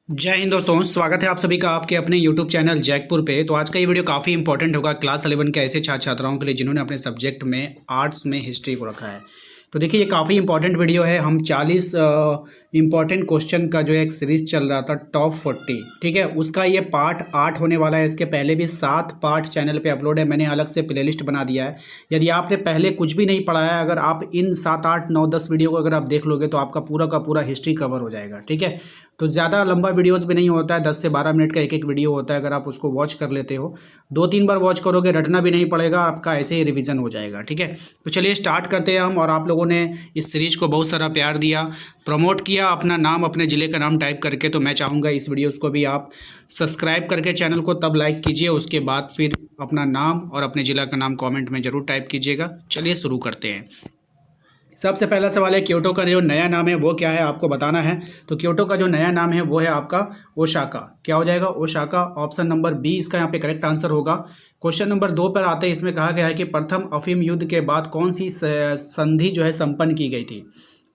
जय हिंद दोस्तों, स्वागत है आप सभी का आपके अपने YouTube चैनल जैकपुर पे। तो आज का ये वीडियो काफ़ी इंपॉर्टेंट होगा क्लास 11 के ऐसे छात्र छात्राओं के लिए जिन्होंने अपने सब्जेक्ट में आर्ट्स में हिस्ट्री को रखा है। तो देखिए ये काफ़ी इंपॉर्टेंट वीडियो है। हम 40 इंपॉर्टेंट क्वेश्चन का जो एक सीरीज चल रहा था टॉप 40, ठीक है, उसका ये पार्ट 8 होने वाला है। इसके पहले भी 7 पार्ट चैनल पे अपलोड है, मैंने अलग से प्लेलिस्ट बना दिया है। यदि आपने पहले कुछ भी नहीं पढ़ा है, अगर आप इन 7, 8, 9, 10 वीडियो को अगर आप देख लोगे तो आपका पूरा का पूरा हिस्ट्री कवर हो जाएगा, ठीक है। तो ज़्यादा लंबा वीडियोस भी नहीं होता है, 10 से 12 मिनट का एक एक वीडियो होता है। अगर आप उसको वॉच कर लेते हो, 2-3 बार वॉच करोगे, रटना भी नहीं पड़ेगा, आपका ऐसे ही रिवीजन हो जाएगा, ठीक है। तो चलिए स्टार्ट करते हैं हम। और आप लोगों ने इस सीरीज को बहुत सारा प्यार दिया, प्रमोट किया, अपना नाम अपने ज़िले का नाम टाइप करके। तो मैं चाहूँगा इस वीडियोज़ को भी आप सब्सक्राइब करके चैनल को तब लाइक कीजिए, उसके बाद फिर अपना नाम और अपने ज़िला का नाम कॉमेंट में ज़रूर टाइप कीजिएगा। चलिए शुरू करते हैं। सबसे पहला सवाल है, क्योटो का जो नया नाम है वो क्या है, आपको बताना है। तो क्योटो का जो नया नाम है वो है आपका ओसाका। क्या हो जाएगा? ओसाका। ऑप्शन नंबर बी इसका यहाँ पे करेक्ट आंसर होगा। क्वेश्चन नंबर 2 पर आते हैं। इसमें कहा गया है कि प्रथम अफीम युद्ध के बाद कौन सी संधि जो है संपन्न की गई थी,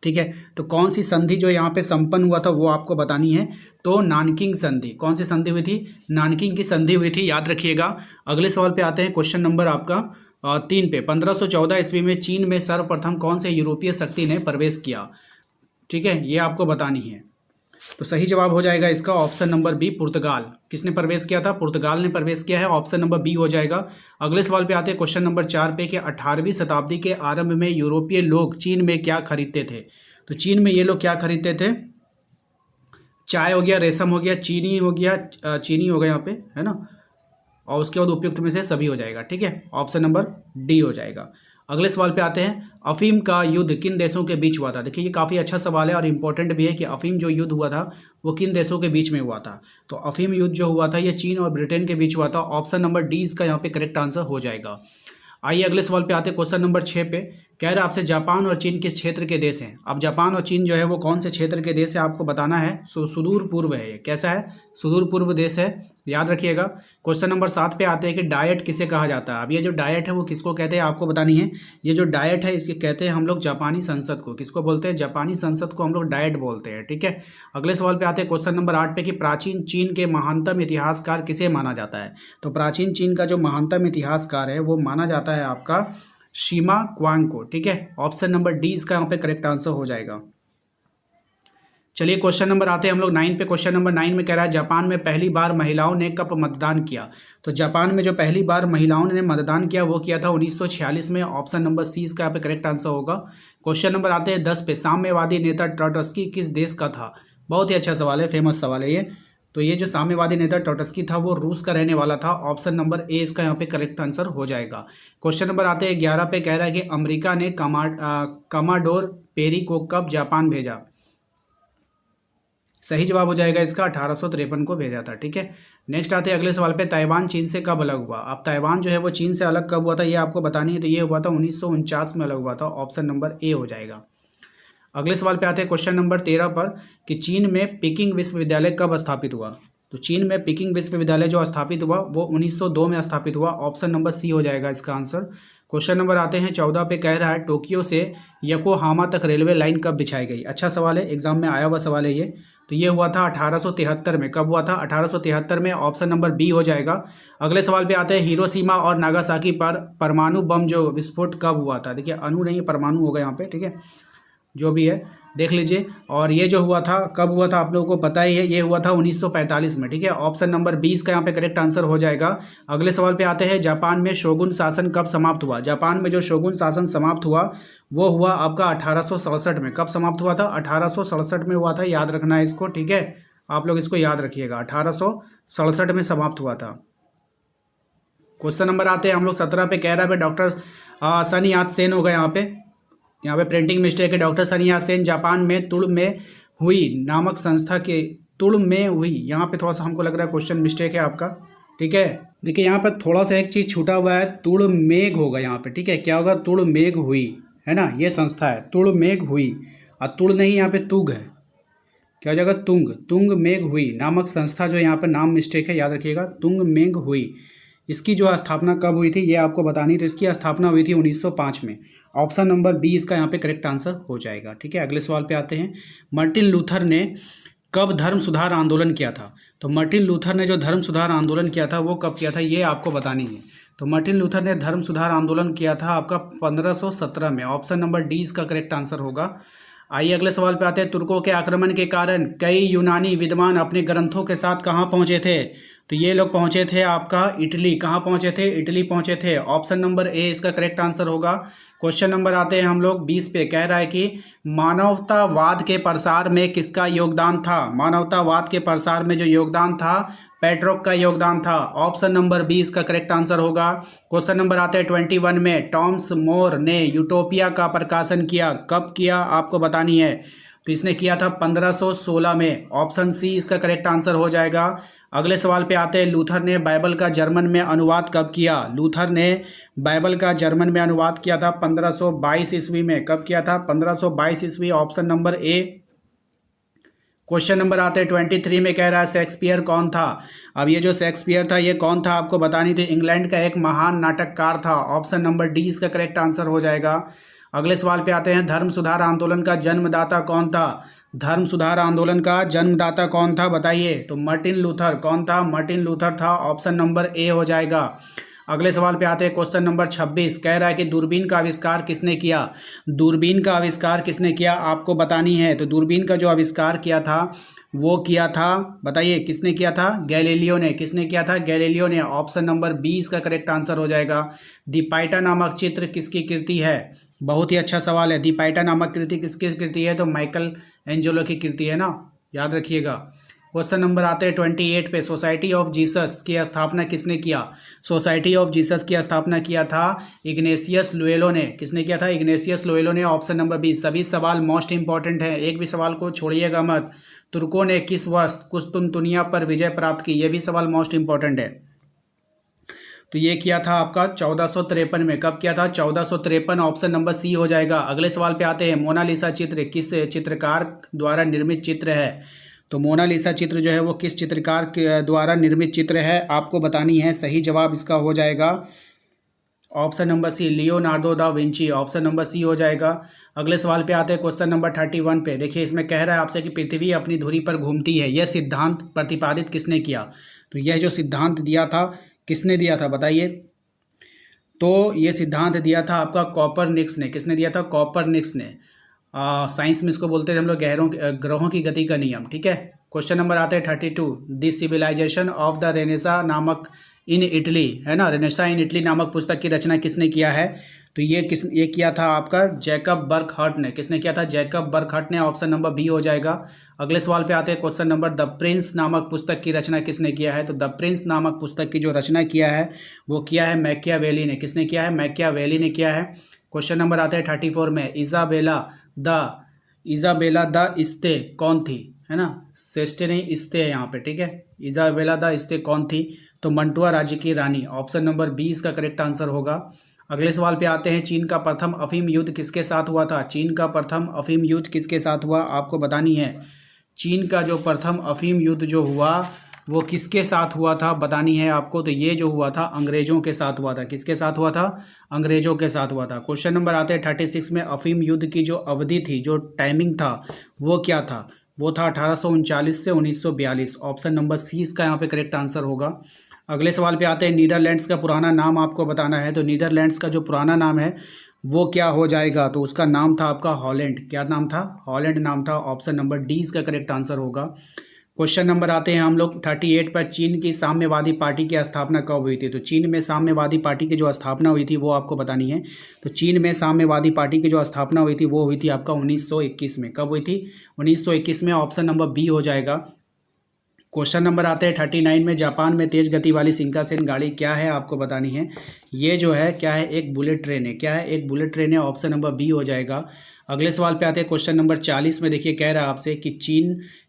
ठीक है। तो कौन सी संधि जो यहाँ पे संपन्न हुआ था वो आपको बतानी है। तो नानकिंग संधि। कौन सी संधि हुई थी? नानकिंग की संधि हुई थी, याद रखिएगा। अगले सवाल पे आते हैं। क्वेश्चन नंबर आपका 3 पे, 1514 ईस्वी में चीन में सर्वप्रथम कौन से यूरोपीय शक्ति ने प्रवेश किया, ठीक है, ये आपको बतानी है। तो सही जवाब हो जाएगा इसका ऑप्शन नंबर बी, पुर्तगाल। किसने प्रवेश किया था? पुर्तगाल ने प्रवेश किया है। ऑप्शन नंबर बी हो जाएगा। अगले सवाल पे आते हैं क्वेश्चन नंबर 4 पे कि 18वीं शताब्दी के आरंभ में यूरोपीय लोग चीन में क्या खरीदते थे। तो चीन में ये लोग क्या खरीदते थे? चाय हो गया, रेशम हो गया, चीनी हो गया, चीनी हो गया यहाँ पे, है ना, और उसके बाद उपयुक्त में से सभी हो जाएगा, ठीक है। ऑप्शन नंबर डी हो जाएगा। अगले सवाल पे आते हैं। अफीम का युद्ध किन देशों के बीच हुआ था? देखिए ये काफ़ी अच्छा सवाल है और इंपॉर्टेंट भी है कि अफीम जो युद्ध हुआ था वो किन देशों के बीच में हुआ था। तो अफीम युद्ध जो हुआ था ये चीन और ब्रिटेन के बीच हुआ था। ऑप्शन नंबर डी इसका यहाँ पे करेक्ट आंसर हो जाएगा। आइए अगले सवाल पे आते हैं। क्वेश्चन नंबर 6 पे कह रहा है आपसे, जापान और चीन किस क्षेत्र के देश हैं? अब जापान और चीन जो है वो कौन से क्षेत्र के देश है आपको बताना है। सुदूर पूर्व है ये। कैसा है? सुदूर पूर्व देश है, याद रखिएगा। क्वेश्चन नंबर 7 पे आते हैं कि डायट किसे कहा जाता है। अब ये जो डायट है वो किसको कहते हैं आपको बतानी है। ये जो डायट है इसके कहते हैं हम लोग जापानी संसद को। किसको बोलते हैं? जापानी संसद को हम लोग डायट बोलते हैं, ठीक है। अगले सवाल पे आते हैं क्वेश्चन नंबर 8 पे कि प्राचीन चीन के महानतम इतिहासकार किसे माना जाता है। तो प्राचीन चीन का जो महानतम इतिहासकार है वो माना जाता है आपका शीमा क्वांग को, ठीक है। ऑप्शन नंबर डी इसका यहाँ पे करेक्ट आंसर हो जाएगा। चलिए क्वेश्चन नंबर आते हैं हम लोग 9 पे। क्वेश्चन नंबर 9 में कह रहा है, जापान में पहली बार महिलाओं ने कब मतदान किया। तो जापान में जो पहली बार महिलाओं ने मतदान किया वो किया था 1946 में। ऑप्शन नंबर सी इसका यहाँ पे करेक्ट आंसर होगा। क्वेश्चन नंबर आते हैं 10 पे, साम्यवादी नेता ट्रोट्स्की किस देश का था। बहुत ही अच्छा सवाल है, फेमस सवाल है ये। तो ये जो साम्यवादी नेता ट्रोट्स्की था वो रूस का रहने वाला था। ऑप्शन नंबर ए इसका यहाँ पे करेक्ट आंसर हो जाएगा। क्वेश्चन नंबर आते हैं 11 पे, कह रहा है कि अमेरिका ने कमाडोर पेरी को कब जापान भेजा। सही जवाब हो जाएगा इसका 1853 को भेजा था, ठीक है। नेक्स्ट आते हैं अगले सवाल पे, ताइवान चीन से कब अलग हुआ। अब ताइवान जो है वो चीन से अलग कब हुआ था ये आपको बतानी है। तो ये हुआ था 1949 में अलग हुआ था। ऑप्शन नंबर ए हो जाएगा। अगले सवाल पे आते हैं क्वेश्चन नंबर 13 पर कि चीन में पीकिंग विश्वविद्यालय कब स्थापित हुआ। तो चीन में पीकिंग विश्वविद्यालय जो स्थापित हुआ वो 1902 में स्थापित हुआ। ऑप्शन नंबर सी हो जाएगा इसका आंसर। क्वेश्चन नंबर आते हैं 14 पे, कह रहा है टोक्यो से योकोहामा तक रेलवे लाइन कब बिछाई गई। अच्छा सवाल है, एग्जाम में आया हुआ सवाल है ये। तो ये हुआ था 1873 में। कब हुआ था? 1873 में। ऑप्शन नंबर बी हो जाएगा। अगले सवाल पे आते हैं, हिरोशिमा और नागासाकी पर परमाणु बम जो विस्फोट कब हुआ था। देखिए अणु नहीं परमाणु होगा यहाँ पे, ठीक है, जो भी है देख लीजिए। और ये जो हुआ था कब हुआ था आप लोगों को पता ही है, ये हुआ था 1945 में, ठीक है। ऑप्शन नंबर 20 का यहाँ पे करेक्ट आंसर हो जाएगा। अगले सवाल पे आते हैं, जापान में शोगुन शासन कब समाप्त हुआ। जापान में जो शोगुन शासन समाप्त हुआ वो हुआ आपका 1867 में। कब समाप्त हुआ था? 1867 में हुआ था, याद रखना है इसको, ठीक है। आप लोग इसको याद रखिएगा, 1867 में समाप्त हुआ था। क्वेश्चन नंबर आते हैं हम लोग 17 पे, कह रहा है डॉक्टर सन यात सेन होगा यहाँ पे प्रिंटिंग मिस्टेक है। डॉक्टर सन यात सेन जापान में तुड़ में हुई नामक संस्था के, तुड़ में हुई, यहाँ पे थोड़ा सा हमको लग रहा है क्वेश्चन मिस्टेक है आपका, ठीक है। देखिए यहाँ पर थोड़ा सा एक चीज़ छूटा हुआ है, तुड़ मेघ होगा यहाँ पे, ठीक है। क्या होगा? तुड़ मेघ हुई, है ना, ये संस्था है तुड़ मेघ हुई। और तुड़ नहीं, यहाँ पे तुग है, क्या हो जाएगा? तुंग, तुंग मेघ हुई नामक संस्था जो यहाँ पर नाम मिस्टेक है, याद रखिएगा, तुंग मेघ हुई। इसकी जो स्थापना कब हुई थी ये आपको बतानी। तो इसकी स्थापना हुई थी 1905 में। ऑप्शन नंबर बी इसका यहाँ पे करेक्ट आंसर हो जाएगा, ठीक है। अगले सवाल पे आते हैं, मार्टिन लूथर ने कब धर्म सुधार आंदोलन किया था? तो मार्टिन लूथर ने जो धर्म सुधार आंदोलन किया था वो कब किया था, ये आपको बतानी है। तो मार्टिन लूथर ने धर्म सुधार आंदोलन किया था आपका 1517 में। ऑप्शन नंबर डी इसका करेक्ट आंसर होगा। आइए अगले सवाल पे आते हैं। तुर्कों के आक्रमण के कारण कई यूनानी विद्वान अपने ग्रंथों के साथ कहाँ पहुँचे थे? तो ये लोग पहुँचे थे आपका इटली। कहाँ पहुँचे थे? इटली पहुँचे थे। ऑप्शन नंबर ए इसका करेक्ट आंसर होगा। क्वेश्चन नंबर आते हैं हम लोग 20 पे। कह रहा है कि मानवतावाद के प्रसार में किसका योगदान था? मानवतावाद के प्रसार में जो योगदान था पेट्रोक का योगदान था। ऑप्शन नंबर बी इसका करेक्ट आंसर होगा। क्वेश्चन नंबर आते हैं 21 में। टॉमस मोर ने यूटोपिया का प्रकाशन किया, कब किया आपको बतानी है। तो इसने किया था 1516 में। ऑप्शन सी इसका करेक्ट आंसर हो जाएगा। अगले सवाल पे आते हैं। लूथर ने बाइबल का जर्मन में अनुवाद कब किया? लूथर ने बाइबल का जर्मन में अनुवाद किया था 1522 ईस्वी में। कब किया था? 1522 ईस्वी। Option number A. Question number आते हैं 23 में। कह रहा है शेक्सपियर कौन था? अब ये जो शेक्सपियर था ये कौन था आपको बतानी थी। इंग्लैंड का एक महान नाटककार था। ऑप्शन नंबर डी इसका करेक्ट आंसर हो जाएगा। अगले सवाल पे आते हैं। धर्म सुधार आंदोलन का जन्मदाता कौन था? धर्म सुधार आंदोलन का जन्मदाता कौन था बताइए। तो मार्टिन लूथर। कौन था? मार्टिन लूथर था। ऑप्शन नंबर ए हो जाएगा। अगले सवाल पे आते हैं। क्वेश्चन नंबर 26 कह रहा है कि दूरबीन का आविष्कार किसने किया? दूरबीन का आविष्कार किसने किया आपको बतानी है। तो दूरबीन का जो आविष्कार किया था वो किया था, बताइए किसने किया था? गैलीलियो ने। किसने किया था? गैलीलियो ने। ऑप्शन नंबर बी इसका करेक्ट आंसर हो जाएगा। दी पाइटा नामक चित्र किसकी कृति है? बहुत ही अच्छा सवाल है। दी पाइटा नामक कृति किसकी कृति है? तो माइकल एंजेलो की कृति है ना, याद रखिएगा। क्वेश्चन नंबर आते हैं 28 पे। सोसाइटी ऑफ जीसस की स्थापना किसने किया? सोसाइटी ऑफ जीसस की स्थापना किया था इग्नेशियस लोयोला ने। किसने किया था? इग्नेशियस लोयोला ने। Option number B. सभी सवाल मोस्ट इंपॉर्टेंट हैं, एक भी सवाल को छोड़िएगा मत। तुर्कों ने किस वर्ष कुस्तुनतुनिया पर विजय प्राप्त की? ये भी सवाल मोस्ट इंपॉर्टेंट है। तो ये किया था आपका 1453 में। कब किया था? 1453। ऑप्शन नंबर सी हो जाएगा। अगले सवाल पे आते हैं। मोनालिसा चित्र किस चित्रकार द्वारा निर्मित चित्र है? तो मोनालिसा चित्र जो है वो किस चित्रकार के द्वारा निर्मित चित्र है आपको बतानी है। सही जवाब इसका हो जाएगा option number C, Leonardo da Vinci. Option number C हो जाएगा। अगले सवाल पे आते हैं। क्वेश्चन नंबर 31 पे। देखिए इसमें कह रहा है आपसे कि पृथ्वी अपनी धुरी पर घूमती है, यह सिद्धांत प्रतिपादित किसने किया? तो यह जो सिद्धांत दिया था किसने दिया था बताइए। तो ये सिद्धांत दिया था आपका कॉपरनिकस ने। किसने दिया था? कॉपरनिकस ने। साइंस में इसको बोलते थे हम लोग ग्रहों की गति का नियम। ठीक है। क्वेश्चन नंबर आते हैं 32। The civilization of the Renaissance नामक इन इटली, है ना, रेनेसा इन इटली नामक पुस्तक की रचना किसने किया है? तो ये किया था आपका जैकब बर्कहर्ट ने। किसने किया था? जैकब बर्कहर्ट ने। ऑप्शन नंबर बी हो जाएगा। अगले सवाल पे आते हैं। क्वेश्चन नंबर द प्रिंस नामक पुस्तक की रचना किसने किया है? तो द प्रिंस नामक पुस्तक की जो रचना किया है वो किया है मैकियावेली ने। किसने किया है? मैकियावेली ने किया है। क्वेश्चन नंबर आते हैं 34 में। इजाबेला द इस्ते कौन थी? है ना, सेस्टे नहीं इस्ते है यहाँ पे। ठीक है। इजाबेला द इस्ते कौन थी? तो मंटुआ राज्य की रानी। ऑप्शन नंबर बी इसका करेक्ट आंसर होगा। अगले सवाल पे आते हैं। चीन का प्रथम अफीम युद्ध किसके साथ हुआ था? चीन का प्रथम अफीम युद्ध किसके साथ हुआ आपको बतानी है। चीन का जो प्रथम अफीम युद्ध जो हुआ वो किसके साथ हुआ था बतानी है आपको। तो ये जो हुआ था अंग्रेजों के साथ हुआ था। किसके साथ हुआ था? अंग्रेजों के साथ हुआ था। क्वेश्चन नंबर आते हैं 36 में। अफीम युद्ध की जो अवधि थी, जो टाइमिंग था, वो क्या था? वो था 1839 से 1942। ऑप्शन नंबर सी इसका यहाँ पे करेक्ट आंसर होगा। अगले सवाल पे आते हैं। नीदरलैंड्स का पुराना नाम आपको बताना है। तो नीदरलैंड्स का जो पुराना नाम है वो क्या हो जाएगा? तो उसका नाम था आपका हॉलैंड। क्या नाम था? हॉलैंड नाम था। ऑप्शन नंबर डी इसका करेक्ट आंसर होगा। क्वेश्चन नंबर आते हैं हम लोग 38 पर। चीन की साम्यवादी पार्टी की स्थापना कब हुई थी? तो चीन में साम्यवादी पार्टी की जो स्थापना हुई थी वो आपको बतानी है। तो चीन में साम्यवादी पार्टी की जो स्थापना हुई थी वो हुई थी आपका 1921 में। कब हुई थी? 1921 में। ऑप्शन नंबर बी हो जाएगा। क्वेश्चन नंबर आते हैं 39 में। जापान में तेज गति वाली शिंकानसेन गाड़ी क्या है आपको बतानी है। ये जो है क्या है? एक बुलेट ट्रेन है। क्या है? एक बुलेट ट्रेन है। ऑप्शन नंबर बी हो जाएगा। अगले सवाल पे आते हैं। क्वेश्चन नंबर 40 में। देखिए कह रहा है आपसे कि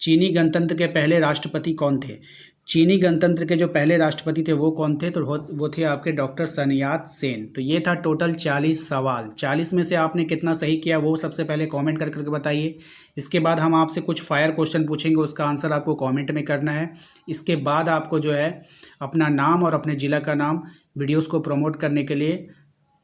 चीनी गणतंत्र के पहले राष्ट्रपति कौन थे? चीनी गणतंत्र के जो पहले राष्ट्रपति थे वो कौन थे? तो वो थे आपके डॉक्टर सन यात सेन। तो ये था टोटल 40 सवाल। 40 में से आपने कितना सही किया वो सबसे पहले कमेंट करके बताइए। इसके बाद हम आपसे कुछ फायर क्वेश्चन पूछेंगे, उसका आंसर आपको कमेंट में करना है। इसके बाद आपको जो है अपना नाम और अपने ज़िला का नाम वीडियोज़ को प्रमोट करने के लिए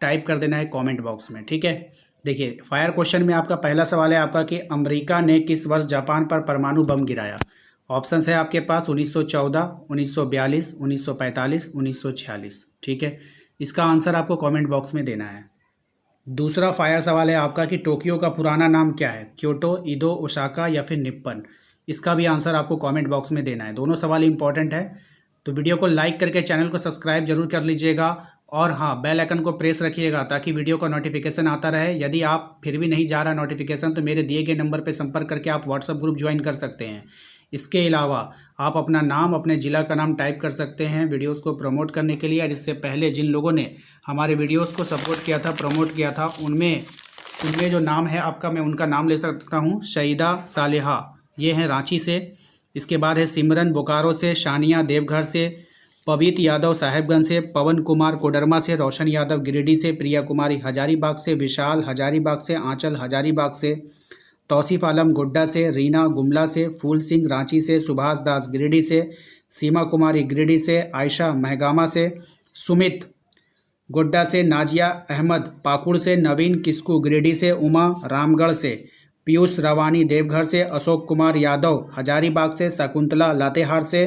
टाइप कर देना है कमेंट बॉक्स में। ठीक है। देखिए फायर क्वेश्चन में आपका पहला सवाल है आपका कि अमेरिका ने किस वर्ष जापान पर परमाणु बम गिराया। ऑप्शन है आपके पास 1914, 1942, 1945, 1946। ठीक है, इसका आंसर आपको कमेंट बॉक्स में देना है। दूसरा फायर सवाल है आपका कि टोक्यो का पुराना नाम क्या है, क्योटो, ईदो, ओसाका या फिर निप्पन। इसका भी आंसर आपको कमेंट बॉक्स में देना है। दोनों सवाल इंपॉर्टेंट है, तो वीडियो को लाइक करके चैनल को सब्सक्राइब जरूर कर लीजिएगा और हाँ बेल आइकन को प्रेस रखिएगा ताकि वीडियो का नोटिफिकेशन आता रहे। यदि आप फिर भी नहीं जा रहा नोटिफिकेशन तो मेरे दिए गए नंबर पर संपर्क करके आप व्हाट्सएप ग्रुप ज्वाइन कर सकते हैं। इसके अलावा आप अपना नाम, अपने ज़िला का नाम टाइप कर सकते हैं वीडियोस को प्रमोट करने के लिए। और इससे पहले जिन लोगों ने हमारे वीडियोस को सपोर्ट किया था, प्रमोट किया था, उनमें जो नाम है आपका, मैं उनका नाम ले सकता हूँ। शहीदा सालेहा, ये हैं रांची से। इसके बाद है सिमरन बोकारो से, शानिया देवघर से, पवित्र यादव साहेबगंज से, पवन कुमार कोडरमा से, रोशन यादव गिरिडीह से, प्रिया कुमारी हजारीबाग से, विशाल हजारीबाग से, आंचल हजारीबाग से, तौसीफ आलम गोड्डा से, रीना गुमला से, फूल सिंह रांची से, सुभाष दास गिरिडीह से, सीमा कुमारी गिरिडीह से, आयशा महगामा से, सुमित गोड्डा से, नाजिया अहमद पाकुड़ से, नवीन किस्कू गिरिडीह से, उमा रामगढ़ से, पीयूष रवानी देवघर से, अशोक कुमार यादव हजारीबाग से, शकुंतला लातेहार से,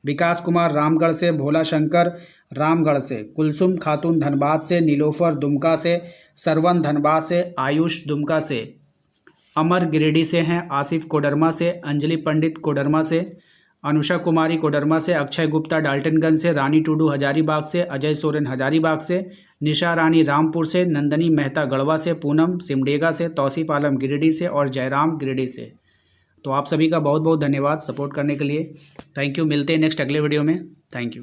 विकास कुमार रामगढ़ से, भोला शंकर रामगढ़ से, कुलसुम खातून धनबाद से, नीलोफर दुमका से, सरवन धनबाद से, आयुष दुमका से, अमर गिरिडीह से हैं, आसिफ कोडरमा से, अंजलि पंडित कोडरमा से, अनुषा कुमारी कोडरमा से, अक्षय गुप्ता डाल्टनगंज से, रानी टूडू हजारीबाग से, अजय सोरेन हजारीबाग से, निशा रानी रामपुर से, नंदनी मेहता गढ़वा से, पूनम सिमडेगा से, तौसीफ आलम गिरिडीह से और जयराम गिरिडीह से। तो आप सभी का बहुत बहुत धन्यवाद सपोर्ट करने के लिए। Thank you. मिलते हैं नेक्स्ट अगले वीडियो में। Thank you.